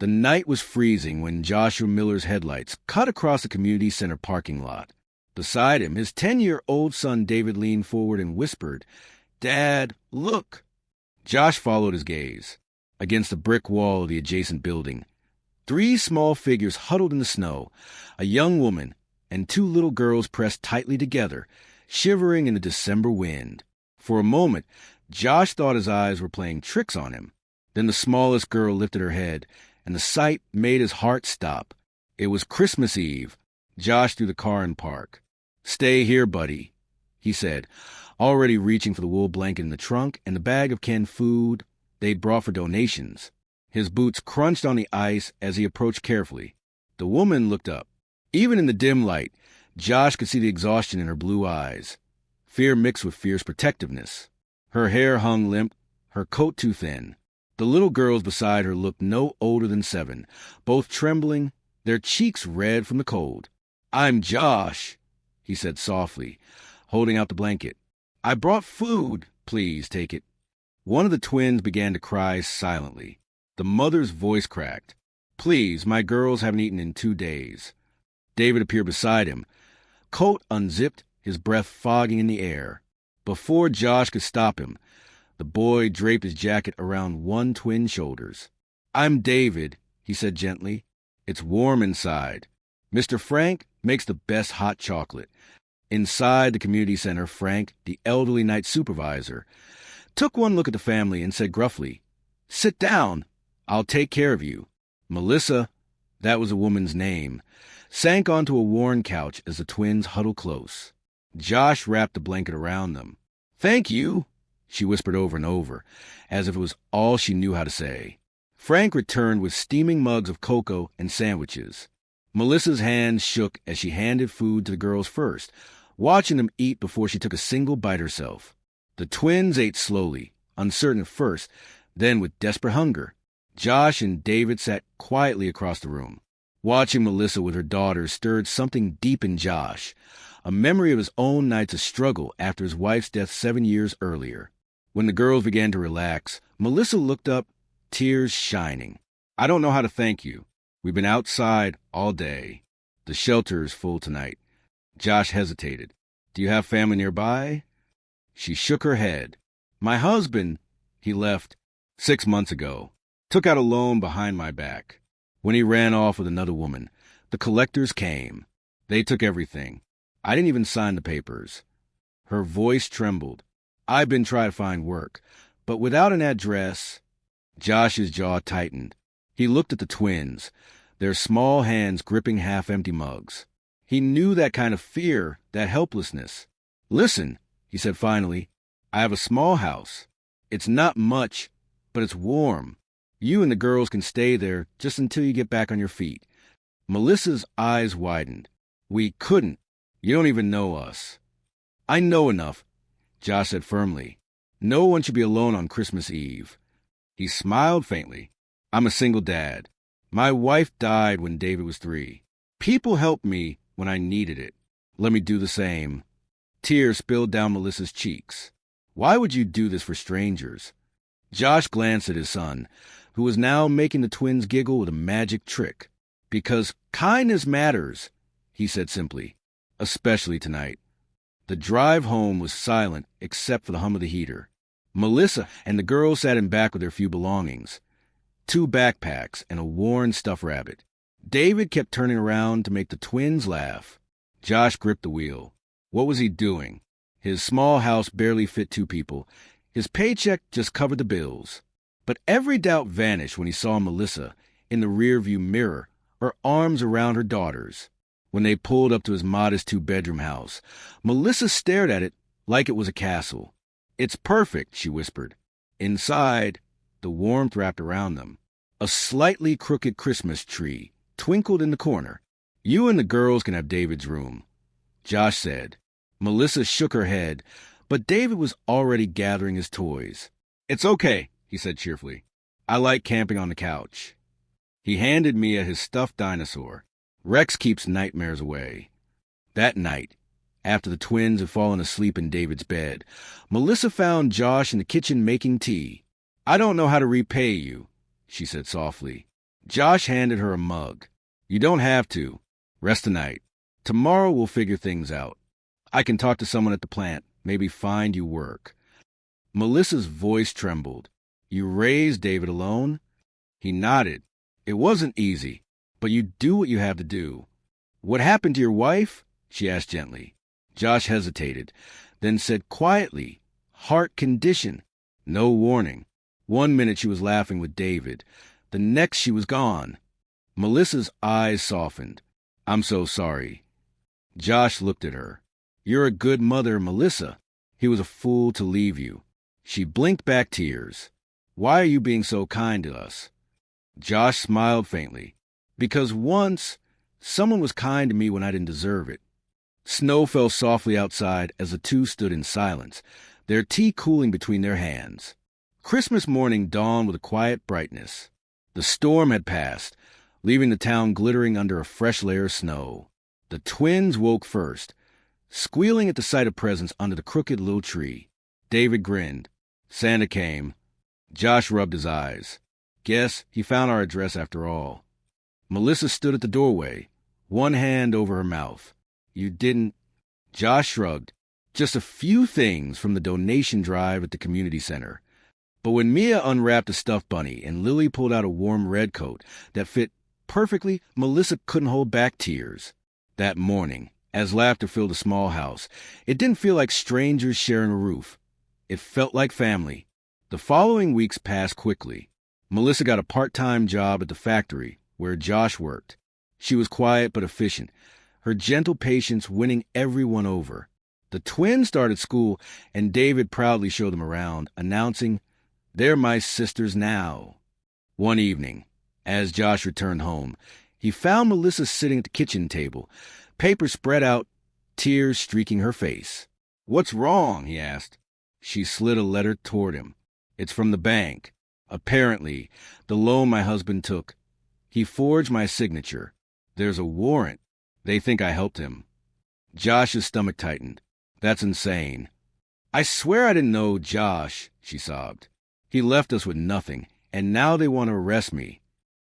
The night was freezing when Joshua Miller's headlights cut across the community center parking lot. Beside him, his 10-year-old son David leaned forward and whispered, "Dad, look." Josh followed his gaze. Against the brick wall of the adjacent building, 3 small figures huddled in the snow, a young woman and 2 little girls pressed tightly together, shivering in the December wind. For a moment, Josh thought his eyes were playing tricks on him. Then the smallest girl lifted her head, and the sight made his heart stop. It was Christmas Eve. Josh threw the car in park. "Stay here, buddy," he said, already reaching for the wool blanket in the trunk and the bag of canned food they'd brought for donations. His boots crunched on the ice as he approached carefully. The woman looked up. Even in the dim light, Josh could see the exhaustion in her blue eyes, fear mixed with fierce protectiveness. Her hair hung limp, her coat too thin. The little girls beside her looked no older than 7, both trembling, their cheeks red from the cold. "I'm Josh," he said softly, holding out the blanket. "I brought food. Please take it." One of the twins began to cry silently. The mother's voice cracked. "Please, my girls haven't eaten in 2 days." David appeared beside him, coat unzipped, his breath fogging in the air. Before Josh could stop him, the boy draped his jacket around one twin's shoulders. "I'm David," he said gently. "It's warm inside. Mr. Frank makes the best hot chocolate." Inside the community center, Frank, the elderly night supervisor, took one look at the family and said gruffly, "Sit down. I'll take care of you." Melissa, that was a woman's name, sank onto a worn couch as the twins huddled close. Josh wrapped the blanket around them. "Thank you," she whispered over and over, as if it was all she knew how to say. Frank returned with steaming mugs of cocoa and sandwiches. Melissa's hands shook as she handed food to the girls first, watching them eat before she took a single bite herself. The twins ate slowly, uncertain at first, then with desperate hunger. Josh and David sat quietly across the room. Watching Melissa with her daughters stirred something deep in Josh, a memory of his own nights of struggle after his wife's death 7 years earlier. When the girls began to relax, Melissa looked up, tears shining. "I don't know how to thank you. We've been outside all day. The shelter is full tonight." Josh hesitated. "Do you have family nearby?" She shook her head. "My husband, he left 6 months ago. Took out a loan behind my back. When he ran off with another woman, the collectors came. They took everything. I didn't even sign the papers." Her voice trembled. "I've been trying to find work, but without an address." Josh's jaw tightened. He looked at the twins, their small hands gripping half-empty mugs. He knew that kind of fear, that helplessness. "Listen," he said finally, "I have a small house. It's not much, but it's warm. You and the girls can stay there just until you get back on your feet." Melissa's eyes widened. "We couldn't. You don't even know us." "I know enough," Josh said firmly. "No one should be alone on Christmas Eve." He smiled faintly. "I'm a single dad. My wife died when David was 3. People helped me when I needed it. Let me do the same." Tears spilled down Melissa's cheeks. "Why would you do this for strangers?" Josh glanced at his son, who was now making the twins giggle with a magic trick. "Because kindness matters," he said simply, "especially tonight." The drive home was silent except for the hum of the heater. Melissa and the girls sat in back with their few belongings, 2 backpacks and a worn stuffed rabbit. David kept turning around to make the twins laugh. Josh gripped the wheel. What was he doing? His small house barely fit 2 people. His paycheck just covered the bills. But every doubt vanished when he saw Melissa in the rearview mirror, her arms around her daughters. When they pulled up to his modest 2-bedroom house, Melissa stared at it like it was a castle. "It's perfect," she whispered. Inside, the warmth wrapped around them. A slightly crooked Christmas tree twinkled in the corner. "You and the girls can have David's room," Josh said. Melissa shook her head, but David was already gathering his toys. "It's okay," he said cheerfully. "I like camping on the couch." He handed Mia his stuffed dinosaur. "Rex keeps nightmares away." That night, after the twins had fallen asleep in David's bed, Melissa found Josh in the kitchen making tea. "I don't know how to repay you," she said softly. Josh handed her a mug. You don't have to. Rest tonight. Tomorrow we'll figure things out. I can talk to someone at the plant, maybe find you work. Melissa's voice trembled. You raised David alone? He nodded. It wasn't easy, but you do what you have to do. What happened to your wife? She asked gently. Josh hesitated, then said quietly, heart condition. No warning. 1 minute she was laughing with David. The next she was gone. Melissa's eyes softened. I'm so sorry. Josh looked at her. You're a good mother, Melissa. He was a fool to leave you. She blinked back tears. Why are you being so kind to us? Josh smiled faintly. Because once, someone was kind to me when I didn't deserve it. Snow fell softly outside as the two stood in silence, their tea cooling between their hands. Christmas morning dawned with a quiet brightness. The storm had passed, leaving the town glittering under a fresh layer of snow. The twins woke first, squealing at the sight of presents under the crooked little tree. David grinned. Santa came. Josh rubbed his eyes. Guess he found our address after all. Melissa stood at the doorway, one hand over her mouth. You didn't... Josh shrugged. Just a few things from the donation drive at the community center. But when Mia unwrapped a stuffed bunny and Lily pulled out a warm red coat that fit perfectly, Melissa couldn't hold back tears. That morning, as laughter filled the small house, it didn't feel like strangers sharing a roof. It felt like family. The following weeks passed quickly. Melissa got a part-time job at the factory where Josh worked. She was quiet but efficient, her gentle patience winning everyone over. The twins started school, and David proudly showed them around, announcing, They're my sisters now. One evening, as Josh returned home, he found Melissa sitting at the kitchen table, paper spread out, tears streaking her face. What's wrong? He asked. She slid a letter toward him. It's from the bank. Apparently, the loan my husband took. He forged my signature. There's a warrant. They think I helped him. Josh's stomach tightened. That's insane. I swear I didn't know Josh, she sobbed. He left us with nothing, and now they want to arrest me.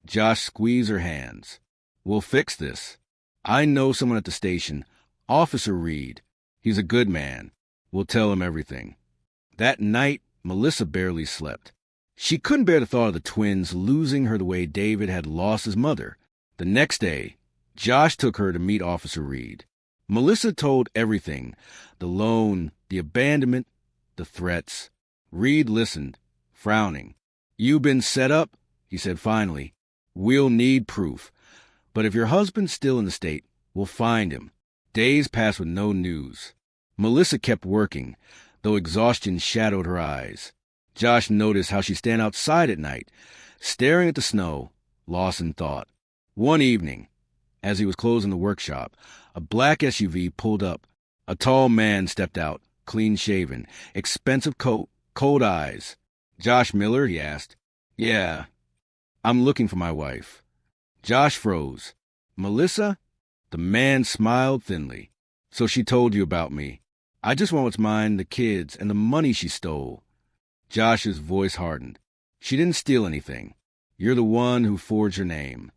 Josh squeezed her hands. We'll fix this. I know someone at the station, Officer Reed. He's a good man. We'll tell him everything. That night, Melissa barely slept. She couldn't bear the thought of the twins losing her the way David had lost his mother. The next day, Josh took her to meet Officer Reed. Melissa told everything, the loan, the abandonment, the threats. Reed listened, frowning. You've been set up, he said finally. We'll need proof. But if your husband's still in the state, we'll find him. Days passed with no news. Melissa kept working, though exhaustion shadowed her eyes. Josh noticed how she'd stand outside at night, staring at the snow, lost in thought. One evening, as he was closing the workshop, a black SUV pulled up. A tall man stepped out, clean-shaven, expensive coat, cold eyes. Josh Miller, he asked. Yeah, I'm looking for my wife. Josh froze. Melissa? The man smiled thinly. So she told you about me. I just want what's mine, the kids, and the money she stole. Josh's voice hardened. She didn't steal anything. You're the one who forged her name.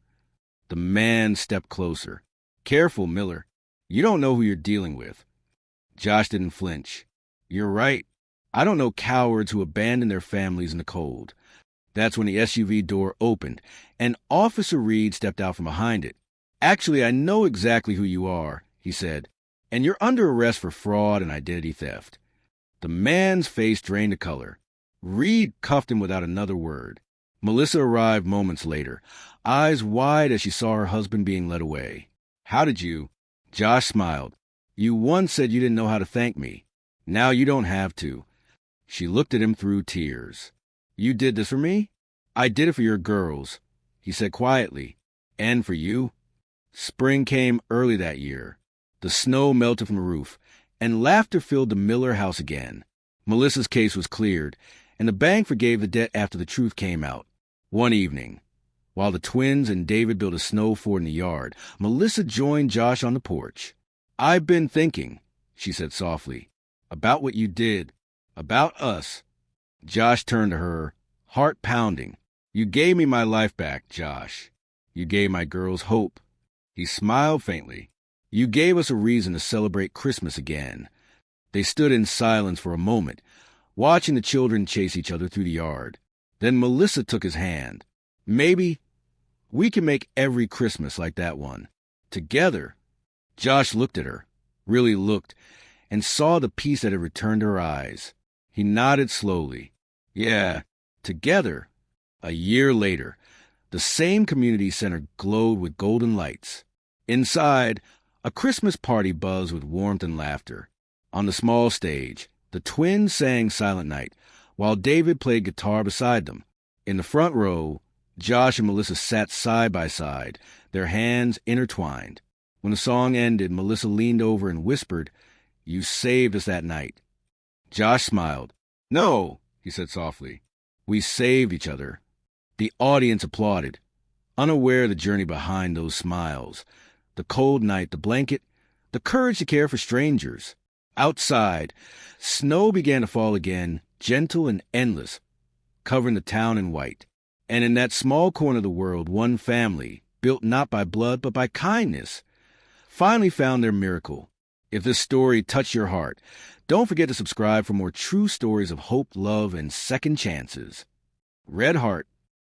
The man stepped closer. Careful, Miller. You don't know who you're dealing with. Josh didn't flinch. You're right. I don't know cowards who abandon their families in the cold. That's when the SUV door opened, and Officer Reed stepped out from behind it. Actually, I know exactly who you are, he said, and you're under arrest for fraud and identity theft. The man's face drained the color. Reed cuffed him without another word. Melissa arrived moments later, eyes wide as she saw her husband being led away. How did you? Josh smiled. You once said you didn't know how to thank me. Now you don't have to. She looked at him through tears. You did this for me? I did it for your girls, he said quietly. And for you? Spring came early that year. The snow melted from the roof, and laughter filled the Miller house again. Melissa's case was cleared, and the bank forgave the debt after the truth came out. One evening, while the twins and David built a snow fort in the yard, Melissa joined Josh on the porch. I've been thinking, she said softly, about what you did, about us. Josh turned to her, heart pounding. You gave me my life back, Josh. You gave my girls hope." He smiled faintly. "You gave us a reason to celebrate Christmas again." They stood in silence for a moment, watching the children chase each other through the yard. Then Melissa took his hand. "Maybe we can make every Christmas like that one. Together." Josh looked at her, really looked, and saw the peace that had returned to her eyes. He nodded slowly. "Yeah, together." A year later, the same community center glowed with golden lights. Inside, a Christmas party buzzed with warmth and laughter. On the small stage, the twins sang Silent Night, while David played guitar beside them. In the front row, Josh and Melissa sat side by side, their hands intertwined. When the song ended, Melissa leaned over and whispered, "You saved us that night." Josh smiled. "No," he said softly. "We saved each other." The audience applauded, unaware of the journey behind those smiles. The cold night, the blanket, the courage to care for strangers. Outside, snow began to fall again, gentle and endless, covering the town in white. And in that small corner of the world, one family, built not by blood but by kindness, finally found their miracle. If this story touched your heart, don't forget to subscribe for more true stories of hope, love, and second chances. Red Heart,